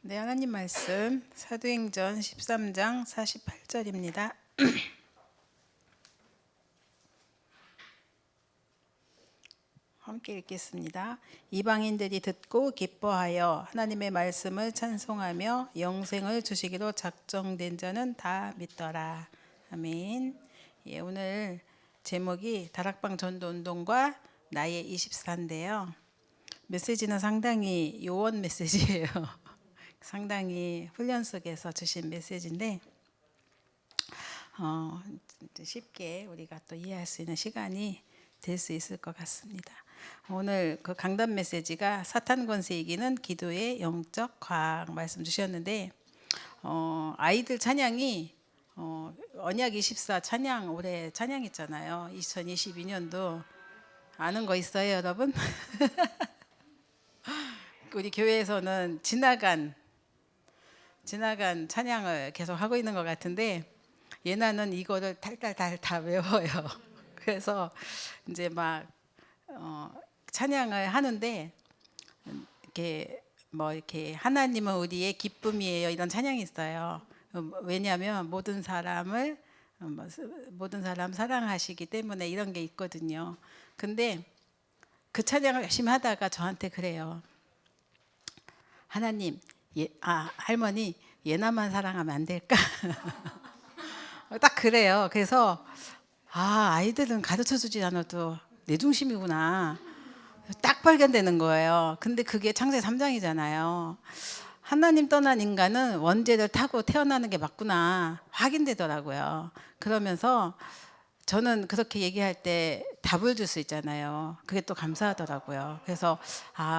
네, 하나님 말씀 사도행전 13장 48절입니다. 함께 읽겠습니다. 이방인들이 듣고 기뻐하여 하나님의 말씀을 찬송하며 영생을 주시기로 작정된 자는 다 믿더라. 아멘. 예, 오늘 제목이 다락방 전도운동과 나의 24인데요. 메시지는 상당히 요원 메시지예요. 상당히 훈련 속에서 주신 메시지인데 쉽게 우리가 또 이해할 수 있는 시간이 될 수 있을 것 같습니다. 오늘 그 강단 메시지가 사탄 권세 이기는 기도의 영적 과학 말씀 주셨는데 아이들 찬양이 언약 24 찬양 올해 찬양 있잖아요. 2022년도 아는 거 있어요, 여러분? 우리 교회에서는 지나간 찬양을 계속 하고 있는 것 같은데 예나는 이거를 달달달 다 외워요. 그래서 이제 막 찬양을 하는데 이렇게 하나님은 우리의 기쁨이에요 이런 찬양이 있어요. 왜냐하면 모든 사람 사랑하시기 때문에 이런 게 있거든요. 근데 그 찬양을 열심히 하다가 저한테 그래요. 하나님, 할머니 예나만 사랑하면 안 될까? 딱 그래요. 그래서 아이들은 가르쳐주지 않아도 내 중심이구나 딱 발견되는 거예요. 근데 그게 창세기 3장이잖아요. 하나님 떠난 인간은 원죄를 타고 태어나는 게 맞구나 확인되더라고요. 그러면서 저는 그렇게 얘기할 때 답을 줄 수 있잖아요. 그게 또 감사하더라고요. 그래서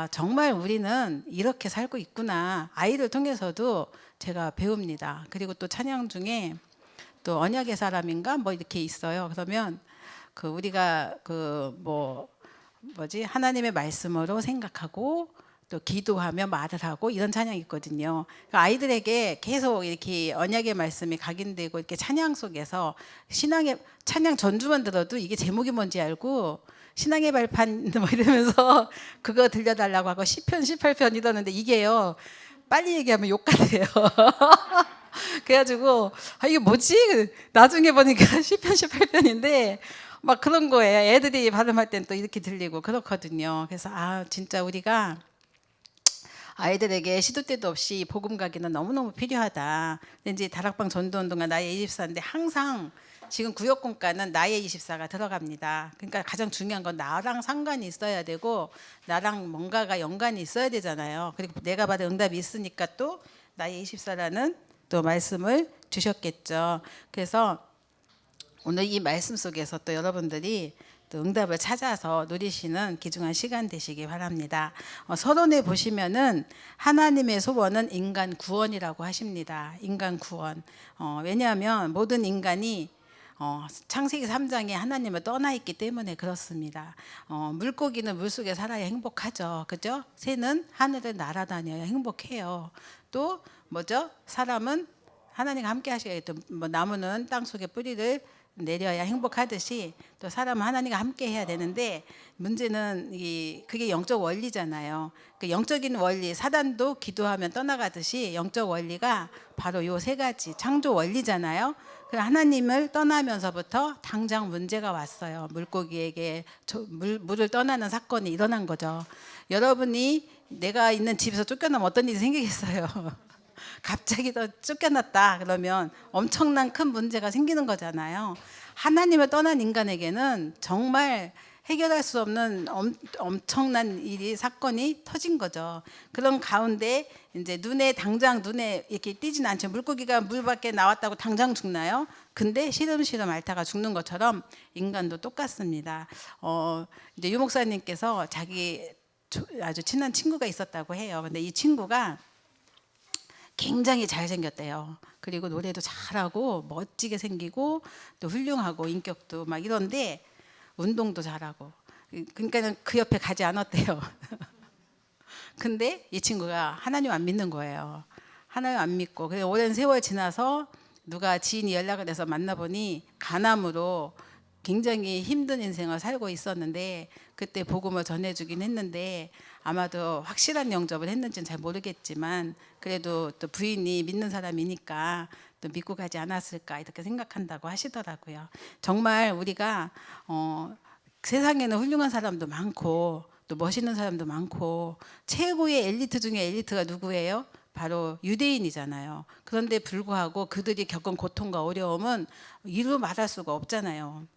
정말 우리는 이렇게 살고 있구나. 아이를 통해서도 제가 배웁니다. 그리고 또 찬양 중에 또 언약의 사람인가 뭐 이렇게 있어요. 그러면 우리가 하나님의 말씀으로 생각하고 또 기도하며 말을 하고 이런 찬양이 있거든요. 그러니까 아이들에게 계속 이렇게 언약의 말씀이 각인되고 이렇게 찬양 속에서 신앙의 찬양 전주만 들어도 이게 제목이 뭔지 알고 신앙의 발판 뭐 이러면서 그거 들려달라고 하고 시편 18편 이러는데 이게요 빨리 얘기하면 욕 같아요. 그래가지고 이게 뭐지? 나중에 보니까 시편 18편인데 막 그런 거예요. 애들이 발음할 땐 또 이렇게 들리고 그렇거든요. 그래서 진짜 우리가 아이들에게 시도 때도 없이 복음 가기는 너무너무 필요하다. 근데 이제 다락방 전도운동가 나의 24인데 항상 지금 구역공과는 나의 24가 들어갑니다. 그러니까 가장 중요한 건 나랑 상관이 있어야 되고 나랑 뭔가가 연관이 있어야 되잖아요. 그리고 내가 받은 응답이 있으니까 또 나의 24라는 또 말씀을 주셨겠죠. 그래서 오늘 이 말씀 속에서 또 여러분들이 또 응답을 찾아서 누리시는 귀중한 시간 되시기 바랍니다. 서론에 보시면은 하나님의 소원은 인간 구원이라고 하십니다. 인간 구원. 왜냐하면 모든 인간이 창세기 3장에 하나님을 떠나 있기 때문에 그렇습니다. 물고기는 물속에 살아야 행복하죠. 그죠? 새는 하늘을 날아다녀야 행복해요. 또 뭐죠? 사람은 하나님과 함께 하셔야겠죠. 나무는 땅 속에 뿌리를 내려야 행복하듯이 또 사람은 하나님과 함께 해야 되는데 문제는 그게 영적 원리잖아요. 그 영적인 원리 사단도 기도하면 떠나가듯이 영적 원리가 바로 요 세 가지 창조 원리잖아요. 하나님을 떠나면서부터 당장 문제가 왔어요. 물고기에게 물을 떠나는 사건이 일어난 거죠. 여러분이 내가 있는 집에서 쫓겨나면 어떤 일이 생기겠어요? 갑자기 더 쫓겨났다 그러면 엄청난 큰 문제가 생기는 거잖아요. 하나님을 떠난 인간에게는 정말 해결할 수 없는 엄청난 일이 사건이 터진 거죠. 그런 가운데 이제 당장 눈에 이렇게 띄진 않죠. 물고기가 물 밖에 나왔다고 당장 죽나요? 근데 시름시름 앓다가 죽는 것처럼 인간도 똑같습니다. 이제 유 목사님께서 자기 아주 친한 친구가 있었다고 해요. 근데 이 친구가 굉장히 잘생겼대요. 그리고 노래도 잘하고 멋지게 생기고 또 훌륭하고 인격도 막 이런데 운동도 잘하고 그러니까는 그 옆에 가지 않았대요. 근데 이 친구가 하나님 안 믿는 거예요. 하나님 안 믿고 오랜 세월 지나서 누가 지인이 연락을 해서 만나보니 간암으로 굉장히 힘든 인생을 살고 있었는데 그때 복음을 전해주긴 했는데 아마도 확실한 영접을 했는지는 잘 모르겠지만 그래도 또 부인이 믿는 사람이니까 또 믿고 가지 않았을까 이렇게 생각한다고 하시더라고요. 정말 우리가 세상에는 훌륭한 사람도 많고 또 멋있는 사람도 많고 최고의 엘리트 중에 엘리트가 누구예요? 바로 유대인이잖아요. 그런데 불구하고 그들이 겪은 고통과 어려움은 이루 말할 수가 없잖아요.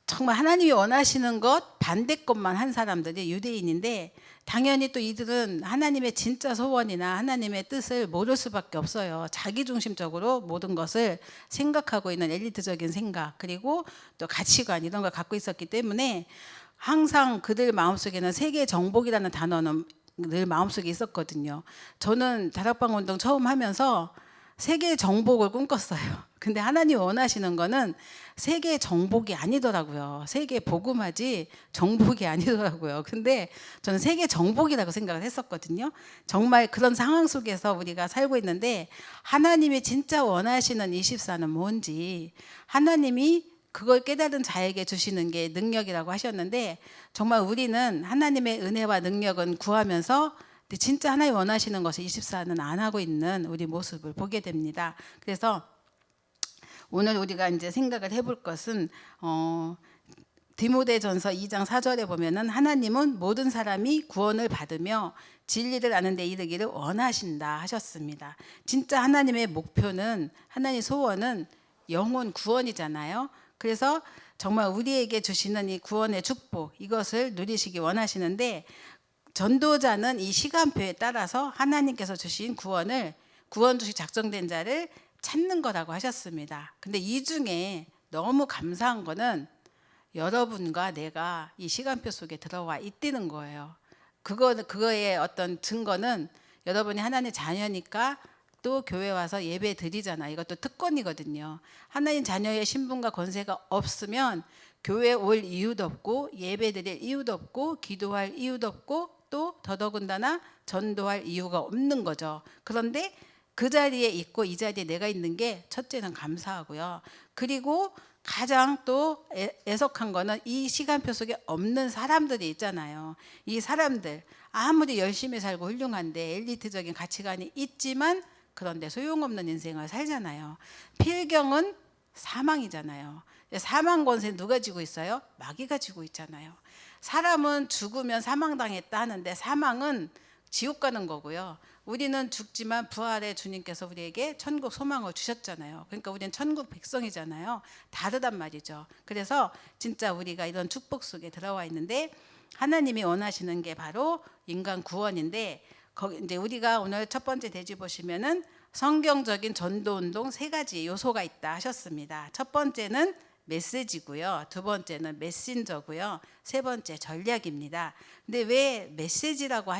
정말 하나님이 원하시는 것 반대 것만 한 사람들이 유대인인데 당연히 또 이들은 하나님의 진짜 소원이나 하나님의 뜻을 모를 수밖에 없어요. 자기중심적으로 모든 것을 생각하고 있는 엘리트적인 생각 그리고 또 가치관 이런 걸 갖고 있었기 때문에 항상 그들 마음속에는 세계 정복이라는 단어는 늘 마음속에 있었거든요. 저는 다락방 운동 처음 하면서 세계 정복을 꿈꿨어요. 근데 하나님 원하시는 거는 세계 정복이 아니더라고요. 세계 복음하지 정복이 아니더라고요. 근데 저는 세계 정복이라고 생각을 했었거든요. 정말 그런 상황 속에서 우리가 살고 있는데 하나님이 진짜 원하시는 24는 뭔지 하나님이 그걸 깨달은 자에게 주시는 게 능력이라고 하셨는데 정말 우리는 하나님의 은혜와 능력은 구하면서 근데 진짜 하나님 원하시는 것을 24는 안 하고 있는 우리 모습을 보게 됩니다. 그래서 오늘 우리가 이제 생각을 해볼 것은 디모데전서 2장 4절에 보면은 하나님은 모든 사람이 구원을 받으며 진리를 아는 데 이르기를 원하신다 하셨습니다. 진짜 하나님의 목표는 하나님의 소원은 영혼 구원이잖아요. 그래서 정말 우리에게 주시는 이 구원의 축복 이것을 누리시기 원하시는데 전도자는 이 시간표에 따라서 하나님께서 주신 구원 주시 작정된 자를 찾는 거라고 하셨습니다. 근데 이 중에 너무 감사한 거는 여러분과 내가 이 시간표 속에 들어와 있다는 거예요. 그거의 어떤 증거는 여러분이 하나님의 자녀니까 또 교회 와서 예배 드리잖아. 이것도 특권이거든요. 하나님 자녀의 신분과 권세가 없으면 교회 올 이유도 없고 예배 드릴 이유도 없고 기도할 이유도 없고 또 더더군다나 전도할 이유가 없는 거죠. 그런데 그 자리에 있고 이 자리에 내가 있는 게 첫째는 감사하고요. 그리고 가장 또 애석한 거는 이 시간표 속에 없는 사람들이 있잖아요. 이 사람들 아무리 열심히 살고 훌륭한데 엘리트적인 가치관이 있지만 그런데 소용없는 인생을 살잖아요. 필경은 사망이잖아요. 사망 권세 누가 지고 있어요? 마귀가 지고 있잖아요. 사람은 죽으면 사망당했다 하는데 사망은 지옥 가는 거고요. 우리는 죽지만 부활의 주님께서 우리에게 천국 소망을 주셨잖아요. 그러니까 우리는 천국 백성이잖아요. 다르단 말이죠. 그래서 진짜 우리가 이런 축복 속에 들어와 있는데 하나님이 원하시는 게 바로 인간 구원인데 거기 이제 우리가 오늘 첫 번째 대지 보시면은 성경적인 전도 운동 세 가지 요소가 있다 하셨습니다. 첫 번째는 메시지고요. 두 번째는 메신저고요. 세 번째 전략입니다. 근데 왜 메시지라고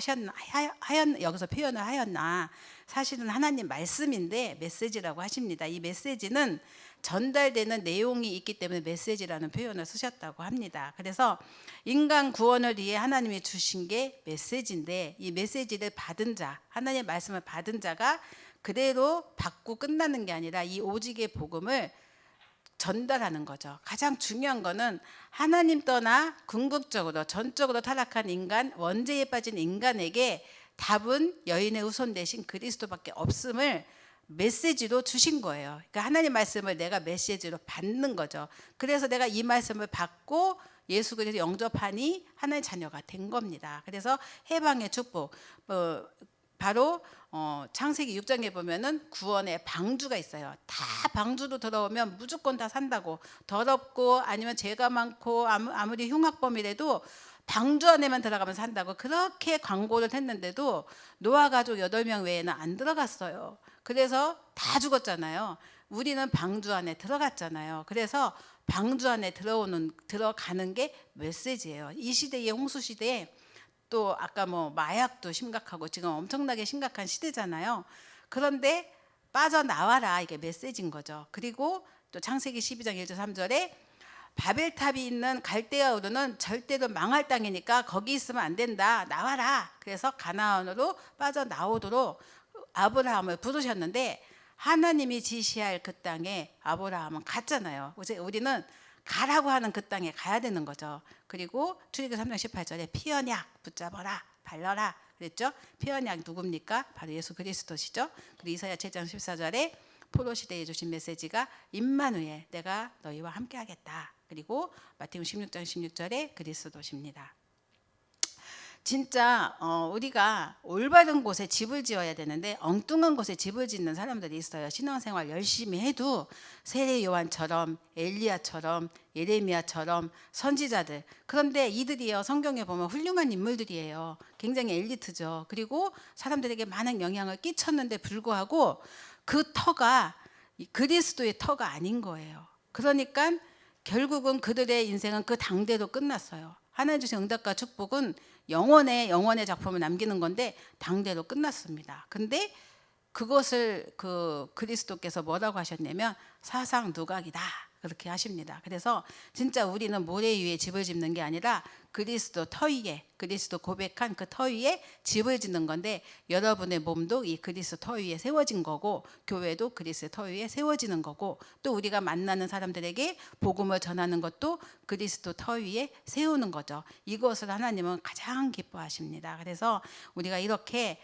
여기서 표현을 하였나? 사실은 하나님 말씀인데 메시지라고 하십니다. 이 메시지는 전달되는 내용이 있기 때문에 메시지라는 표현을 쓰셨다고 합니다. 그래서 인간 구원을 위해 하나님이 주신 게 메시지인데 이 메시지를 받은 자, 하나님의 말씀을 받은 자가 그대로 받고 끝나는 게 아니라 이 오직의 복음을 전달하는 거죠. 가장 중요한 거는 하나님 떠나 궁극적으로 전적으로 타락한 인간, 원죄에 빠진 인간에게 답은 여인의 후손 대신 그리스도밖에 없음을 메시지로 주신 거예요. 그러니까 하나님 말씀을 내가 메시지로 받는 거죠. 그래서 내가 이 말씀을 받고 예수 그리스도 영접하니 하나님의 자녀가 된 겁니다. 그래서 해방의 축복 바로 창세기 6장에 보면은 구원의 방주가 있어요. 다 방주로 들어오면 무조건 다 산다고. 더럽고 아니면 죄가 많고 아무리 흉악범이라도 방주 안에만 들어가면 산다고 그렇게 광고를 했는데도 노아 가족 8명 외에는 안 들어갔어요. 그래서 다 죽었잖아요. 우리는 방주 안에 들어갔잖아요. 그래서 방주 안에 들어가는 게 메시지예요. 이 시대의 홍수 시대에 또 아까 뭐 마약도 심각하고 지금 엄청나게 심각한 시대잖아요. 그런데 빠져나와라 이게 메시지인 거죠. 그리고 또 창세기 12장 1절 3절에 바벨탑이 있는 갈대아우르는 절대로 망할 땅이니까 거기 있으면 안 된다. 나와라. 그래서 가나안으로 빠져나오도록 아브라함을 부르셨는데 하나님이 지시할 그 땅에 아브라함은 갔잖아요. 우리는 가라고 하는 그 땅에 가야 되는 거죠. 그리고 출애굽기 3장 18절에 피 언약 붙잡아라 발라라 그랬죠. 피 언약 누굽니까? 바로 예수 그리스도시죠. 그리고 이사야 7장 14절에 포로시대에 주신 메시지가 임마누엘 내가 너희와 함께 하겠다. 그리고 마태복음 16장 16절에 그리스도십니다. 진짜 우리가 올바른 곳에 집을 지어야 되는데 엉뚱한 곳에 집을 짓는 사람들이 있어요. 신앙생활 열심히 해도 세례 요한처럼 엘리야처럼 예레미야처럼 선지자들, 그런데 이들이요 성경에 보면 훌륭한 인물들이에요. 굉장히 엘리트죠. 그리고 사람들에게 많은 영향을 끼쳤는데 불구하고 그 터가 그리스도의 터가 아닌 거예요. 그러니까 결국은 그들의 인생은 그 당대로 끝났어요. 하나님 주신 응답과 축복은 영원의 작품을 남기는 건데 당대로 끝났습니다. 근데 그것을 그리스도께서 뭐라고 하셨냐면 사상 누각이다 그렇게 하십니다. 그래서 진짜 우리는 모래 위에 집을 짓는 게 아니라 그리스도 터 위에, 그리스도 고백한 그 터 위에 집을 짓는 건데 여러분의 몸도 이 그리스도 터 위에 세워진 거고 교회도 그리스도 터 위에 세워지는 거고 또 우리가 만나는 사람들에게 복음을 전하는 것도 그리스도 터 위에 세우는 거죠. 이것을 하나님은 가장 기뻐하십니다. 그래서 우리가 이렇게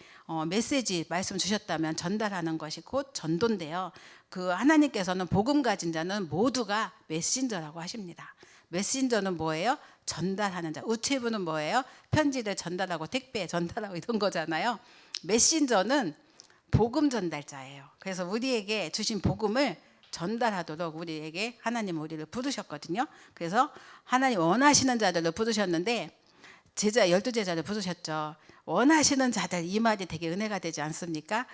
메시지 말씀 주셨다면 전달하는 것이 곧 전도인데요. 그 하나님께서는 복음 가진 자는 모두가 메신저라고 하십니다. 메신저는 뭐예요? 전달하는 자. 우체부는 뭐예요? 편지를 전달하고 택배 전달하고 이런 거잖아요. 메신저는 복음 전달자예요. 그래서 우리에게 주신 복음을 전달하도록 우리에게 하나님 우리를 부르셨거든요. 그래서 하나님 원하시는 자들을 부르셨는데 12제자를 부르셨죠. 원하시는 자들, 이 말이 되게 은혜가 되지 않습니까?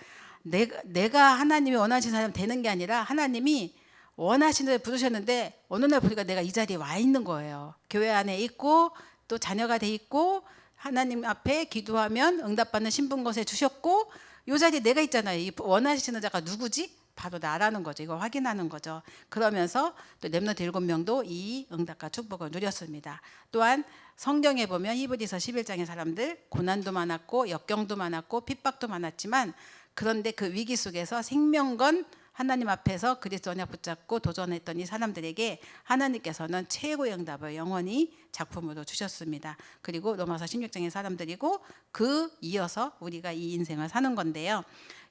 내가 하나님이 원하시는 사람 되는 게 아니라 하나님이 원하시는 데 부르셨는데 어느 날 보니까 내가 이 자리에 와 있는 거예요. 교회 안에 있고 또 자녀가 돼 있고 하나님 앞에 기도하면 응답받는 신분것에 주셨고 이 자리에 내가 있잖아요. 이 원하시는 자가 누구지? 바로 나라는 거죠. 이거 확인하는 거죠. 그러면서 또 렘넌트 7명도 이 응답과 축복을 누렸습니다. 또한 성경에 보면 히브리서 11장의 사람들 고난도 많았고 역경도 많았고 핍박도 많았지만 그런데 그 위기 속에서 생명건 하나님 앞에서 그리스도 언약 붙잡고 도전했던 이 사람들에게 하나님께서는 최고의 응답을 영원히 작품으로 주셨습니다. 그리고 로마서 16장의 사람들이고 그 이어서 우리가 이 인생을 사는 건데요.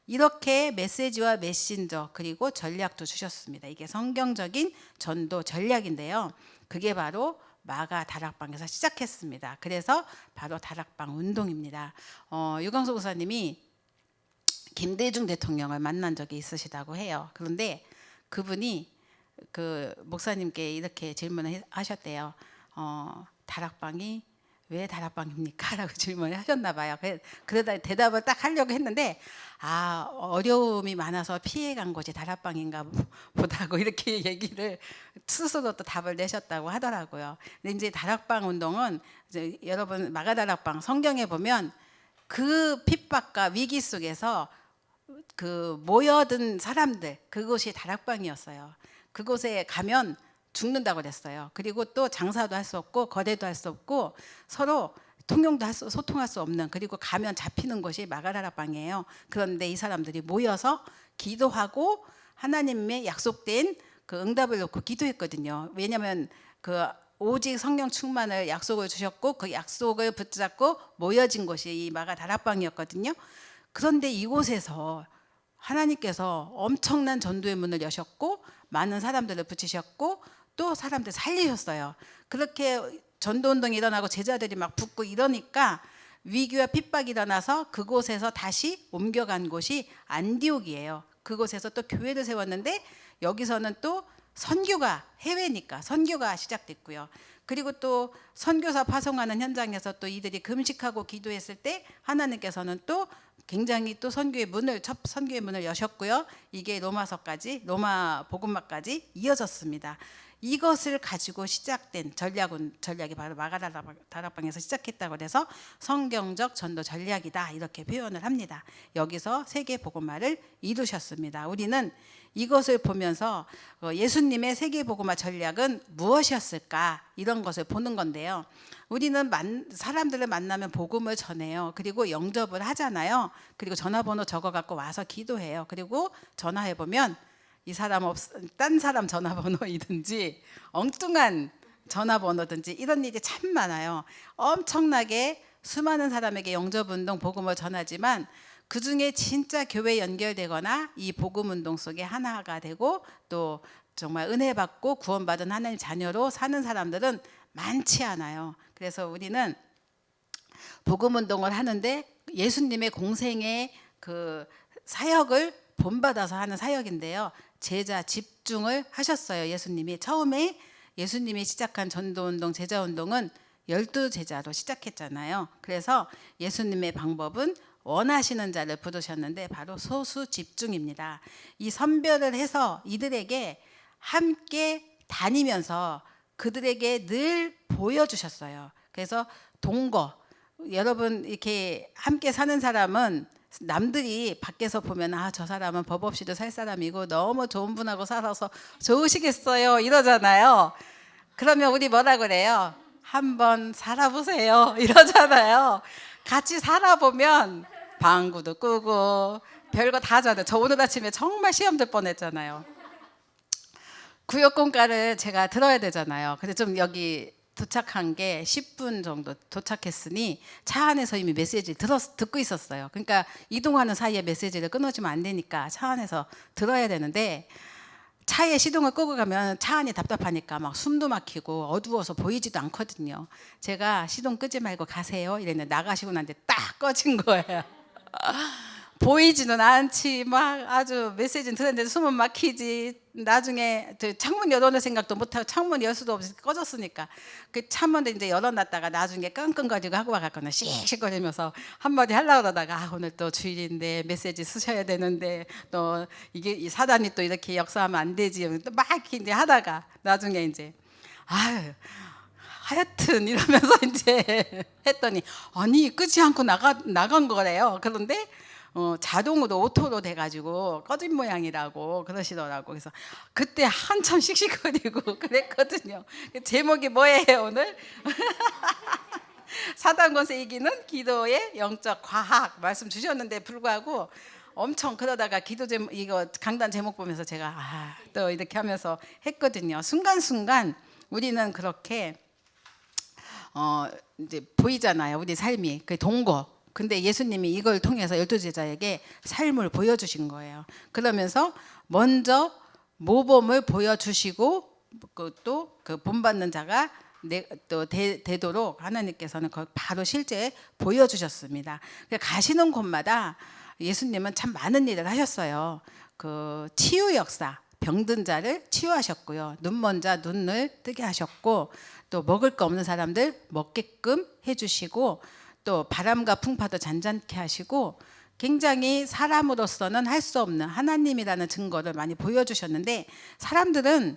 이렇게 메시지와 메신저 그리고 전략도 주셨습니다. 이게 성경적인 전도 전략인데요. 그게 바로 마가 다락방에서 시작했습니다. 그래서 바로 다락방 운동입니다. 유광수 목사님이 김대중 대통령을 만난 적이 있으시다고 해요. 그런데 그분이 그 목사님께 이렇게 질문을 하셨대요. 다락방이 왜 다락방입니까? 라고 질문을 하셨나 봐요. 그러다 대답을 딱 하려고 했는데 어려움이 많아서 피해간 곳이 다락방인가 보다고 이렇게 얘기를 스스로 또 답을 내셨다고 하더라고요. 근데 이제 다락방 운동은 이제 여러분 마가다락방 성경에 보면 그 핍박과 위기 속에서 그 모여든 사람들 그곳이 다락방이었어요. 그곳에 가면 죽는다고 그랬어요. 그리고 또 장사도 할 수 없고 거래도 할 수 없고 서로 소통할 수 없는, 그리고 가면 잡히는 곳이 마가다락방이에요. 그런데 이 사람들이 모여서 기도하고 하나님의 약속된 그 응답을 놓고 기도했거든요. 왜냐하면 그 오직 성령 충만을 약속을 주셨고 그 약속을 붙잡고 모여진 곳이 이 마가다락방이었거든요. 그런데 이곳에서 하나님께서 엄청난 전도의 문을 여셨고 많은 사람들을 붙이셨고 또 사람들 살리셨어요. 그렇게 전도운동이 일어나고 제자들이 막 붙고 이러니까 위기와 핍박이 일어나서 그곳에서 다시 옮겨간 곳이 안디옥이에요. 그곳에서 또 교회를 세웠는데 여기서는 또 선교가 해외니까 선교가 시작됐고요. 그리고 또 선교사 파송하는 현장에서 또 이들이 금식하고 기도했을 때 하나님께서는 또 굉장히 또 선교의 문을 여셨고요. 이게 로마서까지 로마 복음화까지 이어졌습니다. 이것을 가지고 시작된 전략이 바로 마가다락방에서 시작했다고 해서 성경적 전도 전략이다 이렇게 표현을 합니다. 여기서 세계 복음화를 이루셨습니다. 우리는 이것을 보면서 예수님의 세계 복음화 전략은 무엇이었을까 이런 것을 보는 건데요. 우리는 사람들을 만나면 복음을 전해요. 그리고 영접을 하잖아요. 그리고 전화번호 적어 갖고 와서 기도해요. 그리고 전화해 보면 이 사람 딴 사람 전화번호이든지 엉뚱한 전화번호든지 이런 일이 참 많아요. 엄청나게 수많은 사람에게 영접운동 복음을 전하지만 그 중에 진짜 교회 연결되거나 이 복음운동 속에 하나가 되고 또 정말 은혜 받고 구원받은 하나님 자녀로 사는 사람들은 많지 않아요. 그래서 우리는 복음운동을 하는데 예수님의 공생의 그 사역을 본받아서 하는 사역인데요. 제자 집중을 하셨어요. 예수님이 처음에 예수님이 시작한 전도운동 제자운동은 12제자로 시작했잖아요. 그래서 예수님의 방법은 원하시는 자를 부르셨는데 바로 소수 집중입니다. 이 선별을 해서 이들에게 함께 다니면서 그들에게 늘 보여주셨어요. 그래서 동거, 여러분 이렇게 함께 사는 사람은 남들이 밖에서 보면 아, 저 사람은 법 없이도 살 사람이고 너무 좋은 분하고 살아서 좋으시겠어요 이러잖아요. 그러면 우리 뭐라 그래요? 한번 살아보세요 이러잖아요. 같이 살아보면 방구도 끄고 별거 다 하잖아요. 저 오늘 아침에 정말 시험 들 뻔했잖아요. 구역공과를 제가 들어야 되잖아요. 근데 좀 여기 도착한 게 10분 정도 도착했으니 차 안에서 이미 메시지를 듣고 있었어요. 그러니까 이동하는 사이에 메시지를 끊어주면 안 되니까 차 안에서 들어야 되는데 차에 시동을 끄고 가면 차 안이 답답하니까 막 숨도 막히고 어두워서 보이지도 않거든요. 제가 시동 끄지 말고 가세요 이랬는데 나가시고 난데 딱 꺼진 거예요. 보이지는 않지 막 아주 메시지는 들었는데 숨은 막히지. 나중에 창문 열어놓을 생각도 못하고 창문 열 수도 없이 꺼졌으니까 그 창문을 이제 열어놨다가 나중에 끙끙거리고 하고 와갔거든요. 씩씩거리면서 한마디 하려고 그러다가 아, 오늘 또 주일인데 메시지 쓰셔야 되는데 또 이게 이 사단이 또 이렇게 역사하면 안 되지 또 막 이제 하다가 나중에 이제 아유 하여튼 이러면서 이제 했더니 아니 끄지 않고 나간 거래요. 그런데 자동으로 오토로 돼가지고 꺼진 모양이라고 그러시더라고. 그래서 그때 한참 씩씩거리고 그랬거든요. 제목이 뭐예요 오늘? 사단 권세 이기는 기도의 영적 과학 말씀 주셨는데 불구하고 엄청 그러다가 기도 제목 이거 강단 제목 보면서 제가 또 이렇게 하면서 했거든요. 순간순간 우리는 그렇게 이제 보이잖아요. 우리 삶이 그 동거. 근데 예수님이 이걸 통해서 12제자에게 삶을 보여주신 거예요. 그러면서 먼저 모범을 보여주시고 또 그 본받는 자가 또 되도록 하나님께서는 바로 실제 보여주셨습니다. 가시는 곳마다 예수님은 참 많은 일을 하셨어요. 그 치유 역사, 병든 자를 치유하셨고요. 눈먼 자 눈을 뜨게 하셨고 또 먹을 거 없는 사람들 먹게끔 해주시고 또 바람과 풍파도 잔잔케 하시고 굉장히 사람으로서는 할 수 없는 하나님이라는 증거를 많이 보여주셨는데 사람들은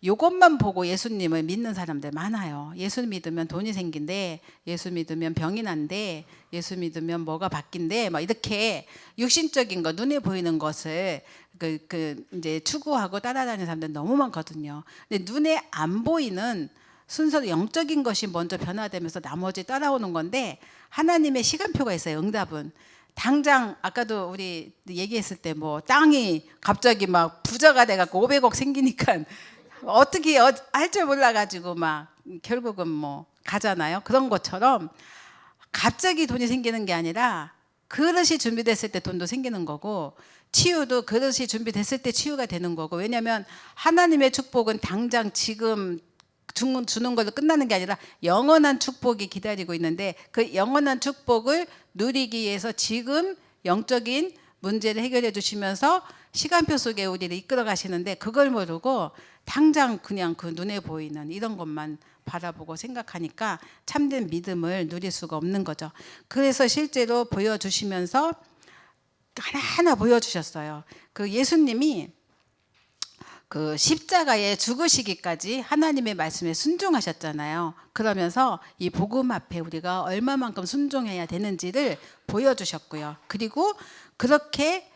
이것만 보고 예수님을 믿는 사람들 많아요. 예수 믿으면 돈이 생긴대, 예수 믿으면 병이 난대, 예수 믿으면 뭐가 바뀐대, 막 이렇게 육신적인 거 눈에 보이는 것을 이제 추구하고 따라다니는 사람들 너무 많거든요. 근데 눈에 안 보이는 순서로 영적인 것이 먼저 변화되면서 나머지 따라오는 건데 하나님의 시간표가 있어요. 응답은 당장 아까도 우리 얘기했을 때 뭐 땅이 갑자기 막 부자가 돼갖고 500억 생기니까 어떻게 할 줄 몰라가지고 막 결국은 뭐 가잖아요. 그런 것처럼 갑자기 돈이 생기는 게 아니라 그릇이 준비됐을 때 돈도 생기는 거고 치유도 그릇이 준비됐을 때 치유가 되는 거고 왜냐하면 하나님의 축복은 당장 지금 주는 걸로 끝나는 게 아니라 영원한 축복이 기다리고 있는데 그 영원한 축복을 누리기 위해서 지금 영적인 문제를 해결해 주시면서 시간표 속에 우리를 이끌어 가시는데 그걸 모르고 당장 그냥 그 눈에 보이는 이런 것만 바라보고 생각하니까 참된 믿음을 누릴 수가 없는 거죠. 그래서 실제로 보여주시면서 하나하나 보여주셨어요. 그 예수님이 그 십자가에 죽으시기까지 하나님의 말씀에 순종하셨잖아요. 그러면서 이 복음 앞에 우리가 얼마만큼 순종해야 되는지를 보여주셨고요. 그리고 그렇게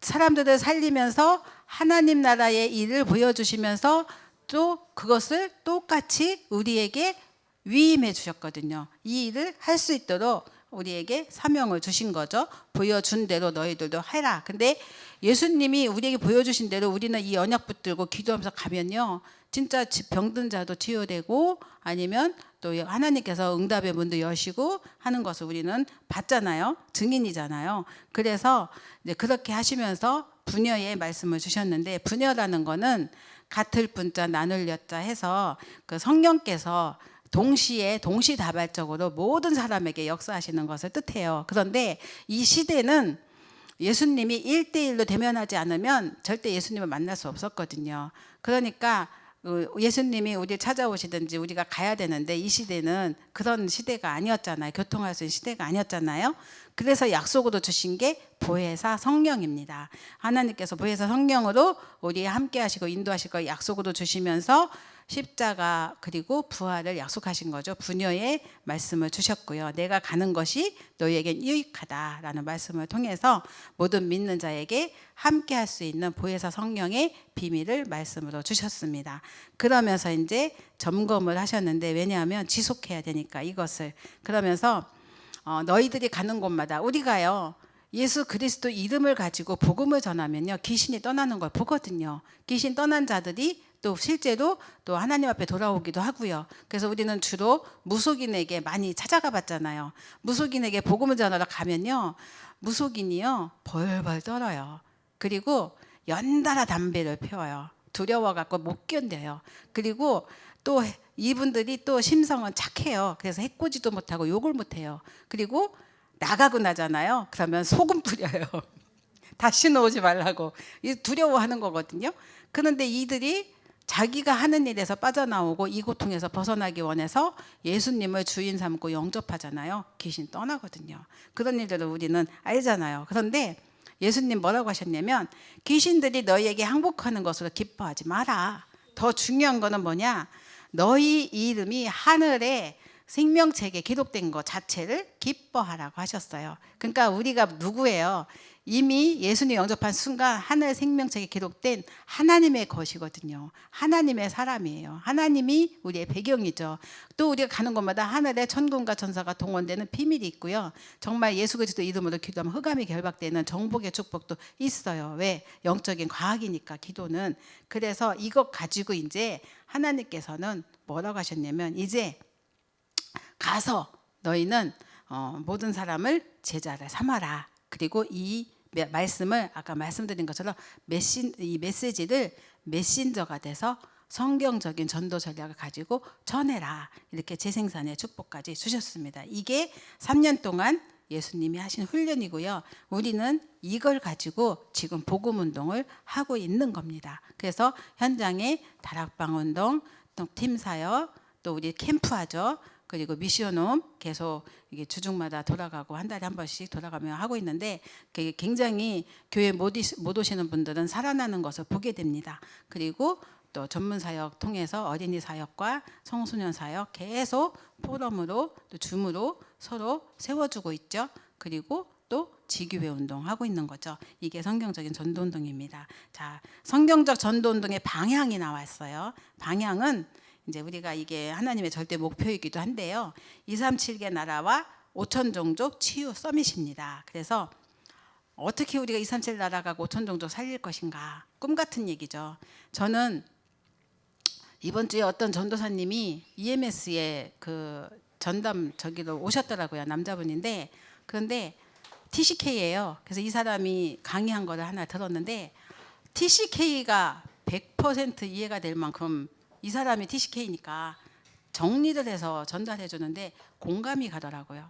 사람들을 살리면서 하나님 나라의 일을 보여주시면서 또 그것을 똑같이 우리에게 위임해 주셨거든요. 이 일을 할 수 있도록 우리에게 사명을 주신 거죠. 보여준 대로 너희들도 해라. 근데 예수님이 우리에게 보여주신 대로 우리는 이 언약 붙들고 기도하면서 가면요, 진짜 병든 자도 치유되고, 아니면 또 하나님께서 응답의 문도 여시고 하는 것을 우리는 봤잖아요. 증인이잖아요. 그래서 이제 그렇게 하시면서 부녀의 말씀을 주셨는데, 부녀라는 거는 같을 분자 나눌 여자 해서 그 성령께서 동시에 동시다발적으로 모든 사람에게 역사하시는 것을 뜻해요. 그런데 이 시대는 예수님이 1대1로 대면하지 않으면 절대 예수님을 만날 수 없었거든요. 그러니까 예수님이 우리를 찾아오시든지 우리가 가야 되는데, 이 시대는 그런 시대가 아니었잖아요. 교통할 수 있는 시대가 아니었잖아요. 그래서 약속으로 주신 게 보혜사 성령입니다. 하나님께서 보혜사 성령으로 우리 함께 하시고 인도하실 걸 약속으로 주시면서 십자가 그리고 부활을 약속하신 거죠. 부녀의 말씀을 주셨고요. 내가 가는 것이 너희에겐 유익하다라는 말씀을 통해서 모든 믿는 자에게 함께 할 수 있는 보혜사 성령의 비밀을 말씀으로 주셨습니다. 그러면서 이제 점검을 하셨는데, 왜냐하면 지속해야 되니까 이것을. 그러면서 너희들이 가는 곳마다, 우리가요 예수 그리스도 이름을 가지고 복음을 전하면요 귀신이 떠나는 걸 보거든요. 귀신 떠난 자들이 또 실제로 또 하나님 앞에 돌아오기도 하고요. 그래서 우리는 주로 무속인에게 많이 찾아가 봤잖아요. 무속인에게 복음을 전하러 가면요, 무속인이요 벌벌 떨어요. 그리고 연달아 담배를 피워요. 두려워 갖고 못 견뎌요. 그리고 또 이분들이 또 심성은 착해요. 그래서 해코지도 못하고 욕을 못해요. 그리고 나가고 나잖아요. 그러면 소금 뿌려요. 다시는 오지 말라고. 두려워하는 거거든요. 그런데 이들이 자기가 하는 일에서 빠져나오고 이 고통에서 벗어나기 원해서 예수님을 주인 삼고 영접하잖아요. 귀신 떠나거든요. 그런 일들을 우리는 알잖아요. 그런데 예수님 뭐라고 하셨냐면, 귀신들이 너희에게 항복하는 것으로 기뻐하지 마라. 더 중요한 거는 뭐냐, 너희 이름이 하늘에 생명책에 기록된 것 자체를 기뻐하라고 하셨어요. 그러니까 우리가 누구예요? 이미 예수님 영접한 순간 하늘 생명책에 기록된 하나님의 것이거든요. 하나님의 사람이에요. 하나님이 우리의 배경이죠. 또 우리가 가는 곳마다 하늘에 천군과 천사가 동원되는 비밀이 있고요. 정말 예수 그리스도 이름으로 기도하면 흑암이 결박되는 정복의 축복도 있어요. 왜? 영적인 과학이니까 기도는. 그래서 이것 가지고 이제 하나님께서는 뭐라고 하셨냐면, 이제 가서 너희는 모든 사람을 제자를 삼아라. 그리고 이 말씀을 아까 말씀드린 것처럼 이 메시지를 메신저가 돼서 성경적인 전도 전략을 가지고 전해라. 이렇게 재생산의 축복까지 주셨습니다. 이게 3년 동안 예수님이 하신 훈련이고요. 우리는 이걸 가지고 지금 복음 운동을 하고 있는 겁니다. 그래서 현장에 다락방 운동, 또 팀 사역, 또 우리 캠프 하죠. 그리고 미션홈 계속 이게 주중마다 돌아가고 한 달에 한 번씩 돌아가며 하고 있는데, 굉장히 교회 못 오시는 분들은 살아나는 것을 보게 됩니다. 그리고 또 전문 사역 통해서 어린이 사역과 청소년 사역 계속 포럼으로 또 줌으로 서로 세워주고 있죠. 그리고 또 지교회 운동하고 있는 거죠. 이게 성경적인 전도 운동입니다. 자, 성경적 전도 운동의 방향이 나왔어요. 방향은 이제 우리가 이게 하나님의 절대 목표이기도 한데요. 237개 나라와 5천 종족 치유 서밋입니다. 그래서 어떻게 우리가 237 나라 가고 5천 종족 살릴 것인가, 꿈 같은 얘기죠. 저는 이번 주에 어떤 전도사님이 EMS에 그 전담 저기로 오셨더라고요. 남자분인데, 그런데 TCK예요. 그래서 이 사람이 강의한 거를 하나 들었는데, TCK가 100% 이해가 될 만큼 이 사람이 TCK니까 정리를 해서 전달해 주는데 공감이 가더라고요.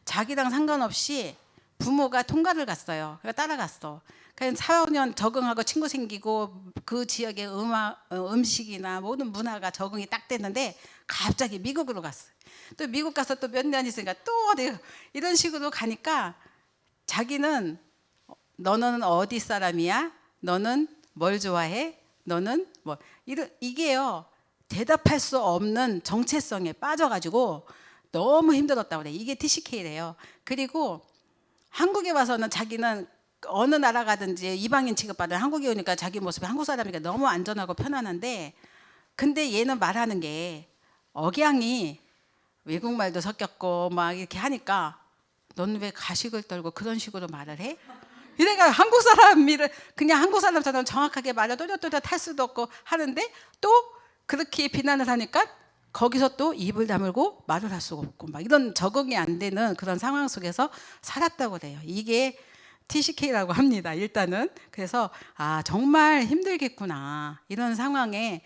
자기랑 상관없이 부모가 통과를 갔어요. 그러니까 따라갔어. 그냥 4년 적응하고 친구 생기고 그 지역의 음식이나 모든 문화가 적응이 딱 됐는데 갑자기 미국으로 갔어요. 또 미국 가서 또 몇 년 있으니까 또 이런 식으로 가니까 자기는, 너는 어디 사람이야? 너는 뭘 좋아해? 너는 뭐 이게요. 대답할 수 없는 정체성에 빠져가지고 너무 힘들었다고 그래. 이게 TCK래요. 그리고 한국에 와서는 자기는 어느 나라 가든지 이방인 취급받은, 한국에 오니까 자기 모습이 한국 사람이니까 너무 안전하고 편안한데, 근데 얘는 말하는 게 억양이 외국말도 섞였고 막 이렇게 하니까 넌 왜 가식을 떨고 그런 식으로 말을 해? 이래가 한국 사람이를 그냥 한국 사람처럼 정확하게 말을 또렷또렷 할 수도 없고 하는데 또 그렇게 비난을 하니까 거기서 또 입을 다물고 말을 할 수가 없고 막 이런 적응이 안 되는 그런 상황 속에서 살았다고 그래요. 이게 TCK라고 합니다. 일단은 그래서 아 정말 힘들겠구나 이런 상황에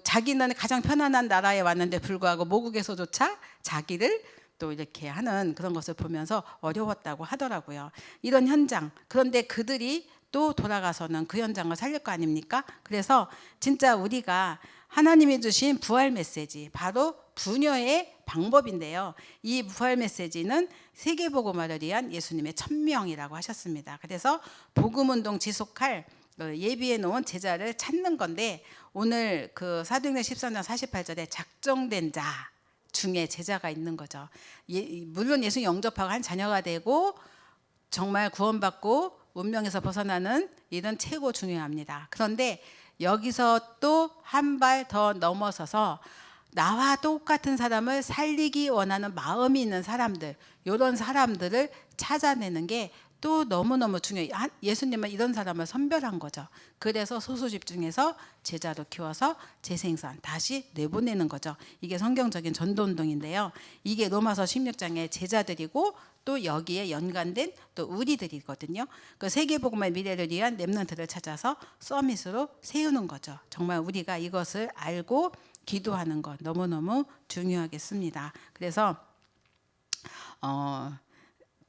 자기는 가장 편안한 나라에 왔는데 불구하고 모국에서조차 자기를 또 이렇게 하는 그런 것을 보면서 어려웠다고 하더라고요. 이런 현장. 그런데 그들이 또 돌아가서는 그 현장을 살릴 거 아닙니까? 그래서 진짜 우리가 하나님이 주신 부활 메시지 바로 부녀의 방법인데요. 이 부활 메시지는 세계복음화를 위한 예수님의 천명이라고 하셨습니다. 그래서 복음운동 지속할 예비해 놓은 제자를 찾는 건데 오늘 그 사도행전 14장 48절에 작정된 자 중에 제자가 있는 거죠. 물론 예수 영접하고 한 자녀가 되고 정말 구원받고 운명에서 벗어나는 일은 최고 중요합니다. 그런데 여기서 또 한 발 더 넘어서서 나와 똑같은 사람을 살리기 원하는 마음이 있는 사람들, 이런 사람들을 찾아내는 게 또 너무너무 중요해요. 예수님은 이런 사람을 선별한 거죠. 그래서 소수집중해서 제자로 키워서 재생산 다시 내보내는 거죠. 이게 성경적인 전도운동인데요. 이게 로마서 16장의 제자들이고 또 여기에 연관된 또 우리들이거든요. 그 세계복음의 미래를 위한 렘넌트를 찾아서 서밋으로 세우는 거죠. 정말 우리가 이것을 알고 기도하는 것 너무너무 중요하겠습니다. 그래서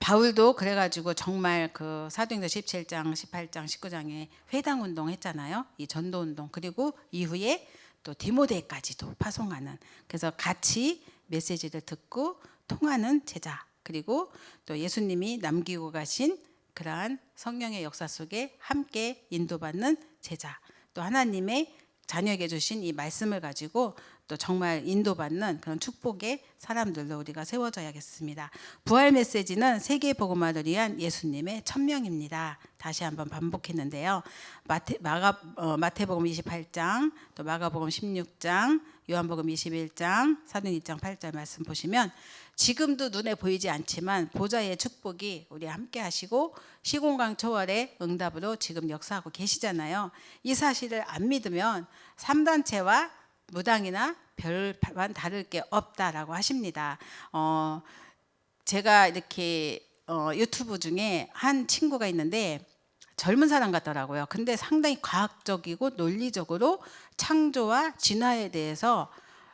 바울도 그래가지고 정말 그 사도행전 17장, 18장, 19장에 회당 운동 했잖아요. 이 전도 운동 그리고 이후에 또 디모데까지도 파송하는 그래서 같이 메시지를 듣고 통하는 제자 그리고 또 예수님이 남기고 가신 그러한 성령의 역사 속에 함께 인도받는 제자 또 하나님의 자녀에게 주신 이 말씀을 가지고 또 정말 인도받는 그런 축복의 사람들로 우리가 세워져야겠습니다. 부활 메시지는 세계 복음화를 위한 예수님의 천명입니다. 다시 한번 반복했는데요. 마태복음 28장, 또 마가복음 16장, 요한복음 21장, 사도행 1장 8절 말씀 보시면 지금도 눈에 보이지 않지만 보좌의 축복이 우리 함께 하시고 시공간 초월의 응답으로 지금 역사하고 계시잖아요. 이 사실을 안 믿으면 3단체와 무당이나 별반 다를 게 없다라고 하십니다. 제가 이렇게 유튜브 중에 한 친구가 있는데 젊은 사람 같더라고요. 근데 상당히 과학적이고 논리적으로 창조와 진화에 대해서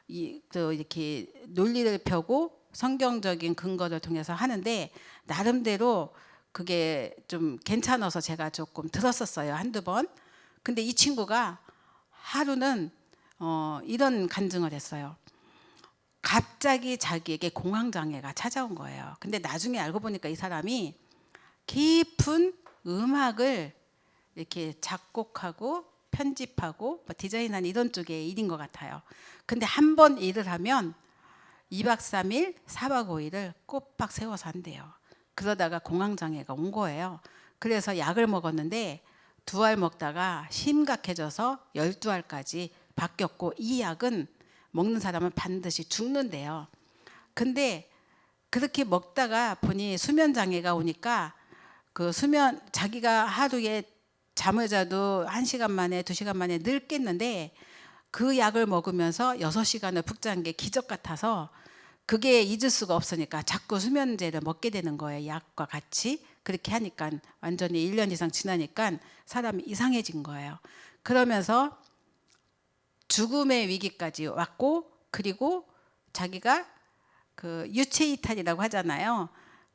이렇게 논리를 펴고 성경적인 근거를 통해서 하는데 나름대로 그게 좀 괜찮아서 제가 조금 들었었어요. 한두 번. 근데 이 친구가 하루는 이런 간증을 했어요. 갑자기 자기에게 공황장애가 찾아온 거예요. 근데 나중에 알고 보니까 이 사람이 깊은 음악을 이렇게 작곡하고 편집하고 디자인하는 이런 쪽의 일인 것 같아요. 근데 한 번 일을 하면 2박 3일, 4박 5일을 꼬박 세워서 한대요. 그러다가 공황장애가 온 거예요. 그래서 약을 먹었는데 2알 먹다가 심각해져서 12알까지 바뀌었고 이 약은 먹는 사람은 반드시 죽는데요. 근데 그렇게 먹다가 보니 수면 장애가 오니까 그 수면 자기가 하루에 잠을 자도 1시간 만에 2시간 만에 늘 깼는데 그 약을 먹으면서 6시간을 푹 잔 게 기적 같아서 그게 잊을 수가 없으니까 자꾸 수면제를 먹게 되는 거예요. 약과 같이. 그렇게 하니까 완전히 1년 이상 지나니까 사람이 이상해진 거예요. 그러면서 죽음의 위기까지 왔고 그리고 자기가 그 유체 이탈이라고 하잖아요.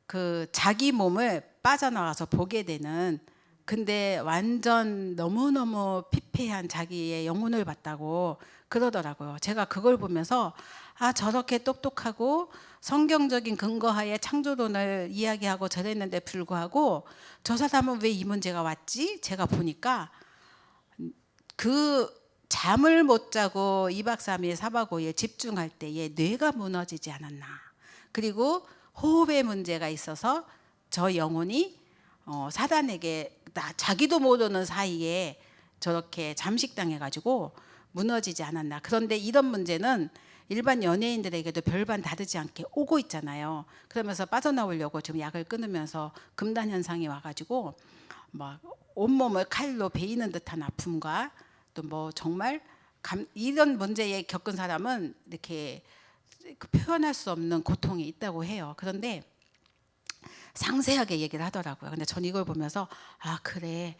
그 자기 몸을 빠져나와서 보게 되는 근데 완전 너무너무 피폐한 자기의 영혼을 봤다고 그러더라고요. 제가 그걸 보면서 아 저렇게 똑똑하고 성경적인 근거하에 창조론을 이야기하고 저랬는데 불구하고 저 사람은 왜 이 문제가 왔지? 제가 보니까 그 잠을 못 자고 2박 3일 4박 5일 집중할 때에 뇌가 무너지지 않았나. 그리고 호흡에 문제가 있어서 저 영혼이 사단에게 자기도 모르는 사이에 저렇게 잠식당해가지고 무너지지 않았나. 그런데 이런 문제는 일반 연예인들에게도 별반 다르지 않게 오고 있잖아요. 그러면서 빠져나오려고 지금 약을 끊으면서 금단 현상이 와가지고 막 온몸을 칼로 베이는 듯한 아픔과 또 뭐 정말 이런 문제에 겪은 사람은 이렇게 표현할 수 없는 고통이 있다고 해요. 그런데 상세하게 얘기를 하더라고요. 근데 전 이걸 보면서 아 그래,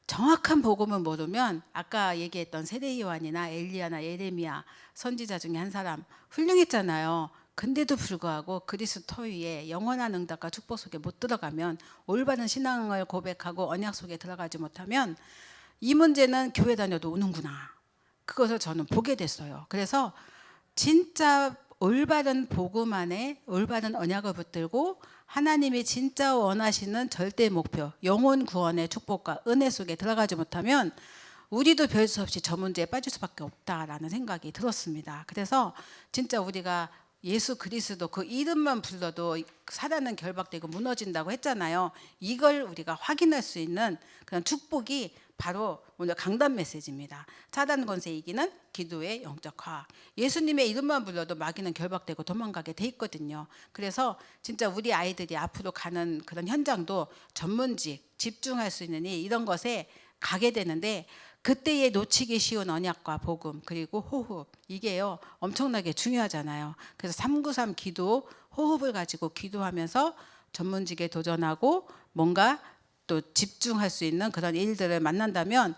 정확한 복음을 모르면 아까 얘기했던 세례 요한이나 엘리야나 예레미야 선지자 중에 한 사람 훌륭했잖아요. 근데도 불구하고 그리스도 터위에 영원한 응답과 축복 속에 못 들어가면, 올바른 신앙을 고백하고 언약 속에 들어가지 못하면 이 문제는 교회 다녀도 오는구나, 그것을 저는 보게 됐어요. 그래서 진짜 올바른 복음 안에 올바른 언약을 붙들고 하나님이 진짜 원하시는 절대 목표, 영혼 구원의 축복과 은혜 속에 들어가지 못하면 우리도 별 수 없이 저 문제에 빠질 수밖에 없다라는 생각이 들었습니다. 그래서 진짜 우리가 예수 그리스도 그 이름만 불러도 사단은 결박되고 무너진다고 했잖아요. 이걸 우리가 확인할 수 있는 그런 축복이 바로 오늘 강단 메시지입니다. 사단 권세 이기는 기도의 영적화. 예수님의 이름만 불러도 마귀는 결박되고 도망가게 돼 있거든요. 그래서 진짜 우리 아이들이 앞으로 가는 그런 현장도 전문직, 집중할 수 있는 이런 것에 가게 되는데, 그때에 놓치기 쉬운 언약과 복음 그리고 호흡, 이게요 엄청나게 중요하잖아요. 그래서 393 기도, 호흡을 가지고 기도하면서 전문직에 도전하고 뭔가 또 집중할 수 있는 그런 일들을 만난다면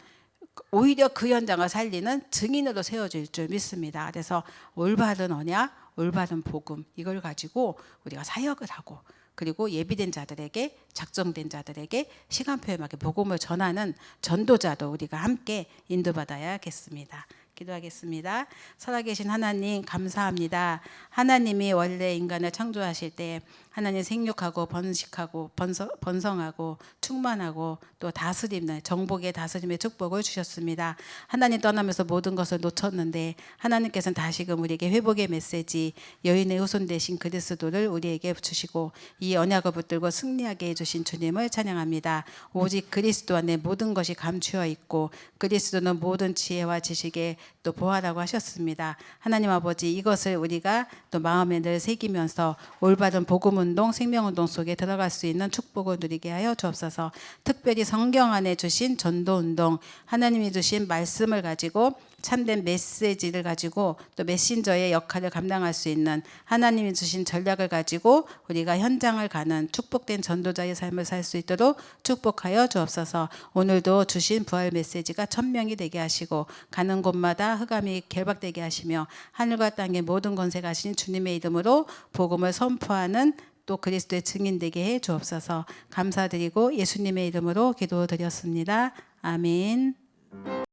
오히려 그 현장을 살리는 증인으로 세워질 줄 믿습니다. 그래서 올바른 언약, 올바른 복음, 이걸 가지고 우리가 사역을 하고, 그리고 예비된 자들에게, 작정된 자들에게 시간표에 맞게 복음을 전하는 전도자도 우리가 함께 인도받아야겠습니다. 기도하겠습니다. 살아계신 하나님 감사합니다. 하나님이 원래 인간을 창조하실 때 하나님 생육하고 번식하고 번성하고 충만하고 또 다스림을, 정복의 다스림의 축복을 주셨습니다. 하나님 떠나면서 모든 것을 놓쳤는데 하나님께서는 다시금 우리에게 회복의 메시지, 여인의 후손 되신 그리스도를 우리에게 주시고 이 언약을 붙들고 승리하게 해주신 주님을 찬양합니다. 오직 그리스도 안에 모든 것이 감추어 있고 그리스도는 모든 지혜와 지식에 또 보아라고 하셨습니다. 하나님 아버지, 이것을 우리가 또 마음에 늘 새기면서 올바른 복음운동, 생명운동 속에 들어갈 수 있는 축복을 누리게 하여 주옵소서. 특별히 성경 안에 주신 전도운동, 하나님이 주신 말씀을 가지고 참된 메시지를 가지고 또 메신저의 역할을 감당할 수 있는 하나님이 주신 전략을 가지고 우리가 현장을 가는 축복된 전도자의 삶을 살 수 있도록 축복하여 주옵소서. 오늘도 주신 부활 메시지가 천명이 되게 하시고 가는 곳마다 흑암이 결박되게 하시며 하늘과 땅의 모든 권세 가신 주님의 이름으로 복음을 선포하는 또 그리스도의 증인 되게 해 주옵소서. 감사드리고 예수님의 이름으로 기도드렸습니다. 아멘.